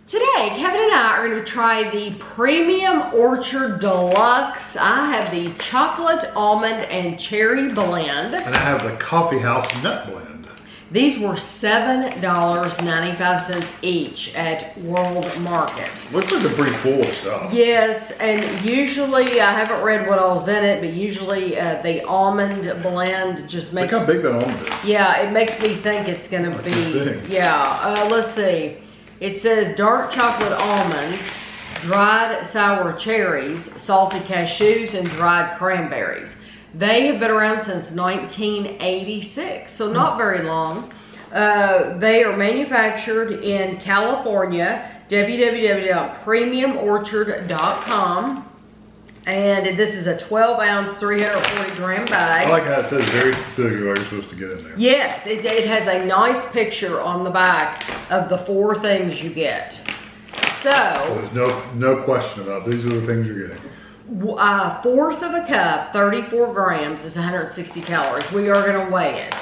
Today, Kevin and I are going to try the Premium Orchard Deluxe. I have the chocolate, almond, and cherry blend. And I have the coffee house nut blend. These were $7.95 each at World Market. Looks like they're pretty full of stuff. Yes, and usually, I haven't read what all's in it, but usually the almond blend just makes... Look how big that almond is. Yeah, it makes me think it's going to be... Yeah, let's see. It says dark chocolate almonds, dried sour cherries, salted cashews, and dried cranberries. They have been around since 1986, so not very long. They are manufactured in California, www.premiumorchard.com. And this is a 12-ounce, 340-gram bag. I like how it says very specifically what you're supposed to get in there. Yes, it has a nice picture on the back of the 4 things you get. So there's no question about it. These are the things you're getting. A fourth of a cup, 34 grams, is 160 calories. We are going to weigh it.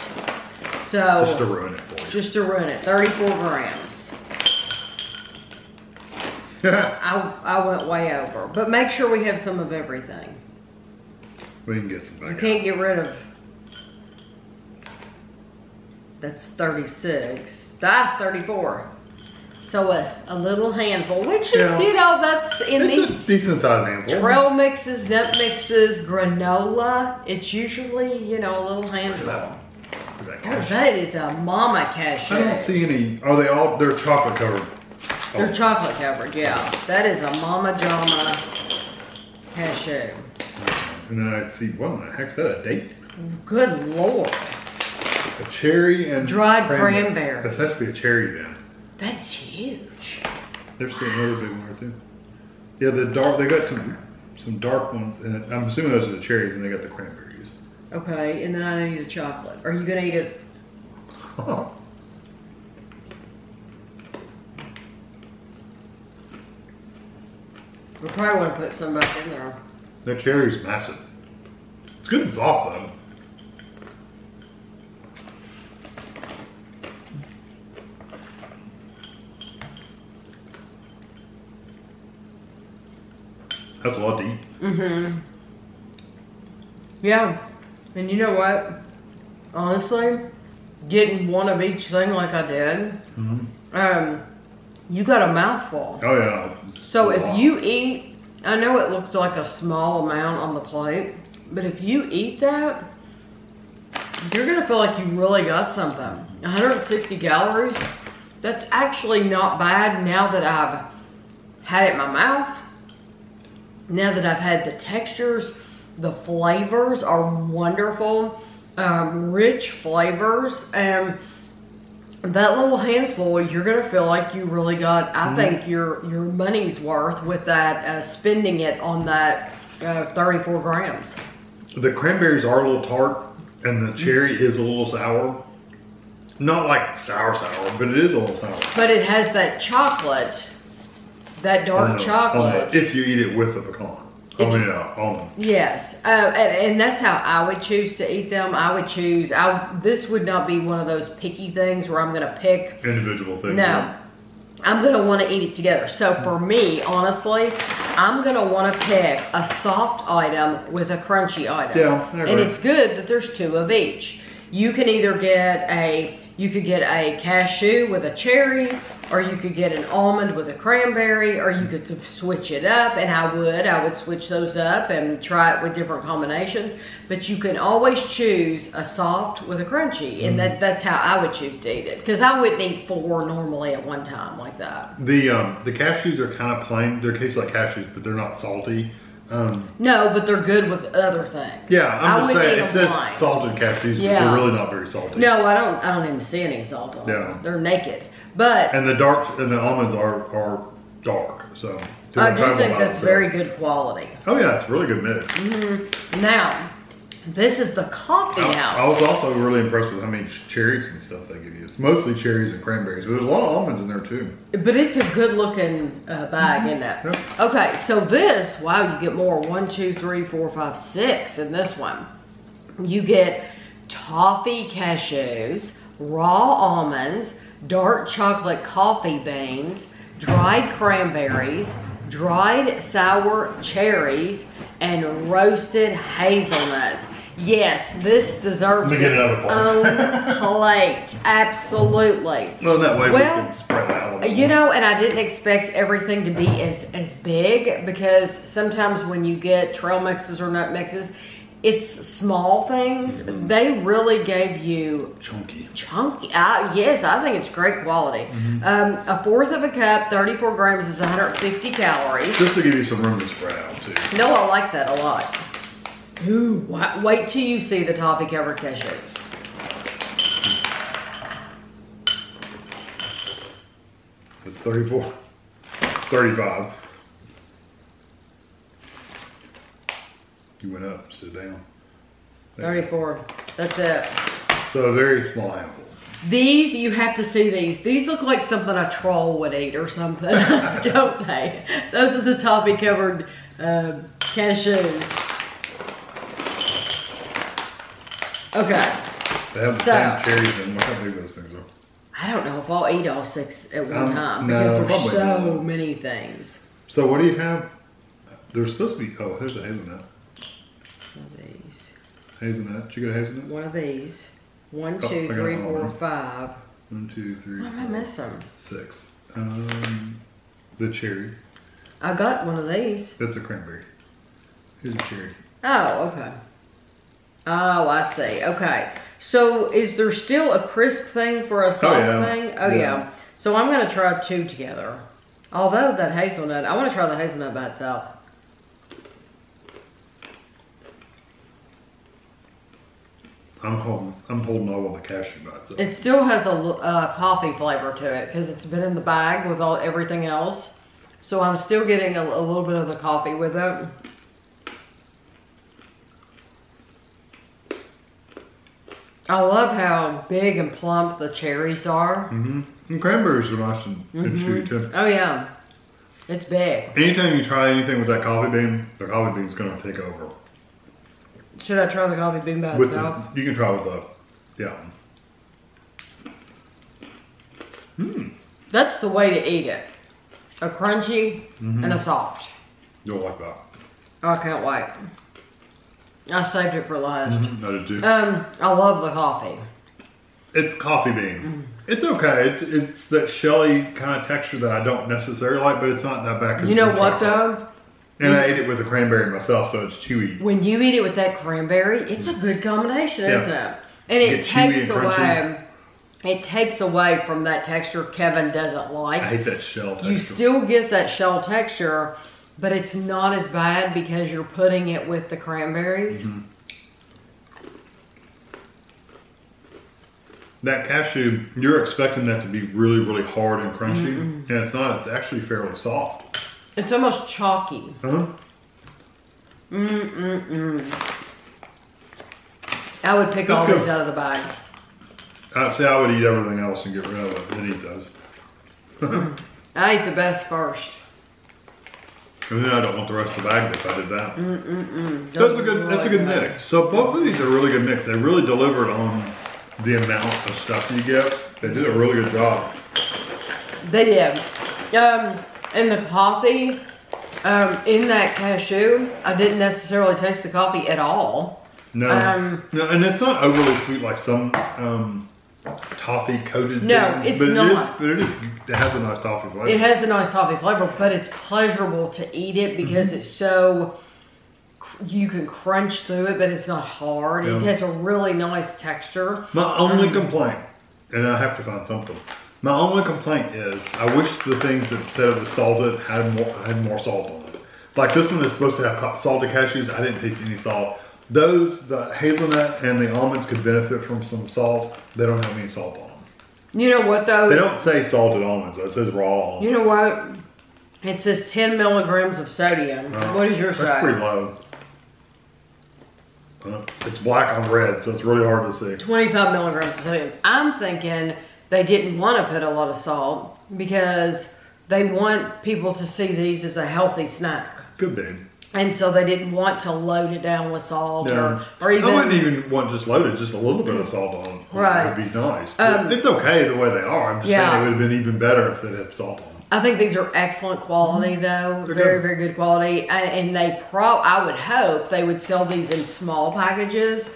So just to ruin it for you. Just to ruin it, 34 grams. I went way over, but make sure we have some of everything. We can get some back. You can't get rid of. That's 36. 34. So a little handful, which is, you know, that's in it's a decent sized handful. Trail mixes, nut mixes, granola. It's usually, you know, a little handful. That Oh, that is a mama cashew. I don't see any. Are they all? They're chocolate covered. They're chocolate covered, yeah. That is a Mama Jama cashew. And then I see, what the heck's that, a date? Good Lord. A cherry and dried cranberry. That has to be a cherry then. That's huge. There's another big one right there. Yeah, the dark, they got some dark ones, and I'm assuming those are the cherries, and they got the cranberries. Okay, and then I need a chocolate. Are you gonna eat it? We probably want to put some back in there. That cherry's massive. It's good and soft though. That's a lot to eat. Mm-hmm. Yeah. And you know what? Honestly, getting one of each thing like I did, you got a mouthful. Oh yeah. So if you eat, I know it looks like a small amount on the plate, but if you eat that, you're gonna feel like you really got something. 160 calories, that's actually not bad now that I've had it in my mouth. Now that I've had the textures, the flavors are wonderful, rich flavors, and that little handful, you're gonna feel like you really got, I think, your money's worth with that, spending it on that 34 grams. The cranberries are a little tart, and the cherry is a little sour. Not like sour, but it is a little sour. But it has that chocolate, that dark chocolate. If you eat it with the pecan. Almond. Yes, and that's how I would choose to eat them. I would choose, this would not be one of those picky things where I'm gonna pick. Individual things. No, I'm gonna wanna eat it together. So for me, honestly, I'm gonna wanna pick a soft item with a crunchy item. Yeah, and it's good that there's 2 of each. You can either get a cashew with a cherry, or you could get an almond with a cranberry, or you could switch it up, and I would switch those up and try it with different combinations. But you can always choose a soft with a crunchy, and that's how I would choose to eat it. Because I wouldn't eat 4 normally at one time like that. The cashews are kind of plain. They're tastes like cashews, but they're not salty. No, but they're good with other things. Yeah, I'm just saying, it says salted cashews, but they're really not very salty. No, I don't even see any salt on them. They're naked. But and the almonds are dark, so I do think that's very good quality. Oh yeah, it's really good mix. Now, this is the coffee house. I was also really impressed with how many cherries and stuff they give you. It's mostly cherries and cranberries, but there's a lot of almonds in there too. But it's a good looking bag, isn't it? Yep. Okay, so this, wow, you get more. 1, 2, 3, 4, 5, 6 in this one. You get toffee cashews, raw almonds, dark chocolate coffee beans, dried cranberries, dried sour cherries, and roasted hazelnuts. Yes, this deserves Let me get its another plate. own plate. Absolutely. Well, that way we can spread it out a little You more. know, and I didn't expect everything to be as big, because sometimes when you get trail mixes or nut mixes, it's small things. They really gave you Chunky. yes, I think it's great quality. A fourth of a cup, 34 grams is 150 calories. Just to give you some room to spread out too. No, I like that a lot. Ooh, wait till you see the toffee covered cashews. It's 34. 35. You went up, sit down. 34. That's it. So a very small handful. These, you have to see these. These look like something a troll would eat or something, don't they? Those are the toffee covered cashews. Okay. They have the same cherries in them. Look how big those things are. I don't know if I'll eat all 6 at one time, no, because there's probably so not. many things. So what do you have? There's supposed to be, oh, here's a hazelnut. One of these. Hazelnut. Did you get a hazelnut? One of these. 1, Oh, 2, I got 3, an 4, almond. 5. 1, 2, 3, What am I 4, missing? 6. The cherry. I got one of these. That's a cranberry. Here's a cherry. Oh, okay. Oh, I see. Okay. So is there still a crisp thing for a soft thing? Oh, yeah. So I'm going to try 2 together. Although that hazelnut, I want to try the hazelnut by itself. I'm holding all of the cashew nuts. It still has a coffee flavor to it because it's been in the bag with everything else. So I'm still getting a little bit of the coffee with it. I love how big and plump the cherries are. And cranberries are nice and chewy too. Oh yeah, it's big. Anytime you try anything with that coffee bean, the coffee bean's gonna take over. Should I try the coffee bean by With itself? you can try with the, That's the way to eat it. A crunchy and a soft. You'll like that. I can't wait. I saved it for last. I did too. I love the coffee. It's coffee bean. It's okay. It's that shelly kind of texture that I don't necessarily like, but it's not that bad. 'Cause You know it's what chocolate. though? And I ate it with the cranberry myself, so it's chewy. When you eat it with that cranberry, it's a good combination, Yeah. isn't it? And it It's chewy takes and crunchy. away. It takes away from that texture Kevin doesn't like. I hate that shell texture. You still get that shell texture, but it's not as bad because you're putting it with the cranberries. That cashew, you're expecting that to be really, really hard and crunchy, and it's not. It's actually fairly soft. It's almost chalky. I would pick all That's these good. out of the bag. See, I would eat everything else and get rid of it, and eat those. I ate the best first. And then I don't want the rest of the bag if I did that. Those That's a good mix. So both of these are a really good mix. They really delivered on the amount of stuff you get. They did a really good job. They did. And the coffee, in that cashew, I didn't necessarily taste the coffee at all. No, no, and it's not overly sweet like some toffee coated. No, things, it's not. It has a nice toffee flavor. It has a nice toffee flavor, but it's pleasurable to eat it because it's so, you can crunch through it, but it's not hard. It has a really nice texture. My only complaint, and I have to find something. My only complaint is I wish the things that said it was salted had more salt on it. Like this one is supposed to have salted cashews. I didn't taste any salt. The hazelnut and the almonds could benefit from some salt. They don't have any salt on them. You know what though? They don't say salted almonds though. It says raw almonds. You know what? It says 10 milligrams of sodium. What does yours say? That's pretty low. It's black on red, so it's really hard to see. 25 milligrams of sodium. I'm thinking they didn't want to put a lot of salt because they want people to see these as a healthy snack. Could be. And so they didn't want to load it down with salt Yeah. or even... I wouldn't even want just loaded, just a little bit of salt on it. Right. Would be nice. It's okay the way they are. I'm just saying it would have been even better if it had salt on them. I think these are excellent quality though. They're Very, good. very good quality. And I would hope they would sell these in small packages.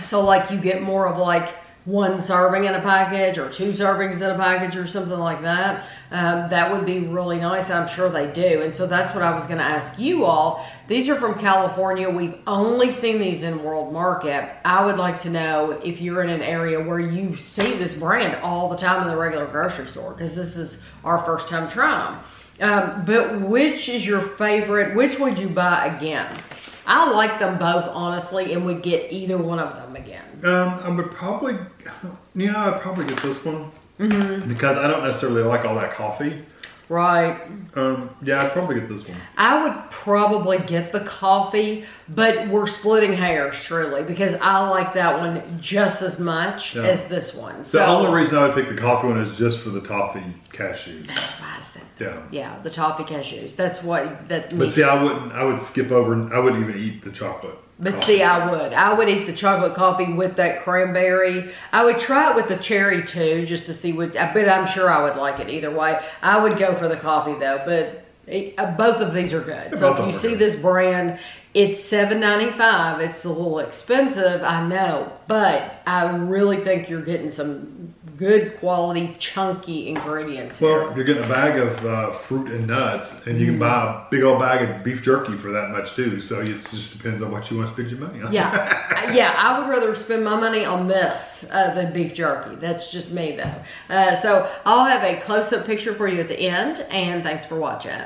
So like you get more of like 1 serving in a package or 2 servings in a package or something like that. That would be really nice. I'm sure they do. And so that's what I was going to ask you all. These are from California. We've only seen these in World Market. I would like to know if you're in an area where you see this brand all the time in the regular grocery store, because this is our first time trying them. But which is your favorite? Which would you buy again? I like them both, honestly, and would get either one of them again. I would probably, I'd probably get this one. Because I don't necessarily like all that coffee. Right. Yeah, I'd probably get this one. I would probably get the coffee, but we're splitting hairs, truly, because I like that one just as much as this one. The only reason I would pick the coffee one is just for the toffee cashews. That's why I said that. Yeah. Yeah, the toffee cashews. That's what that. But see, I would skip over. I wouldn't even eat the chocolate. But coffee. see, I would eat the chocolate coffee with that cranberry. I would try it with the cherry too, just to see what. But I'm sure I would like it either way. I would go for the coffee though. But both of these are good. So if you see this brand, it's $7.95. It's a little expensive, I know, but I really think you're getting some good quality, chunky ingredients here. Well, you're getting a bag of fruit and nuts, and you can buy a big old bag of beef jerky for that much too. So it just depends on what you want to spend your money on. Yeah, I would rather spend my money on this than beef jerky. That's just me though. So I'll have a close-up picture for you at the end, and thanks for watching.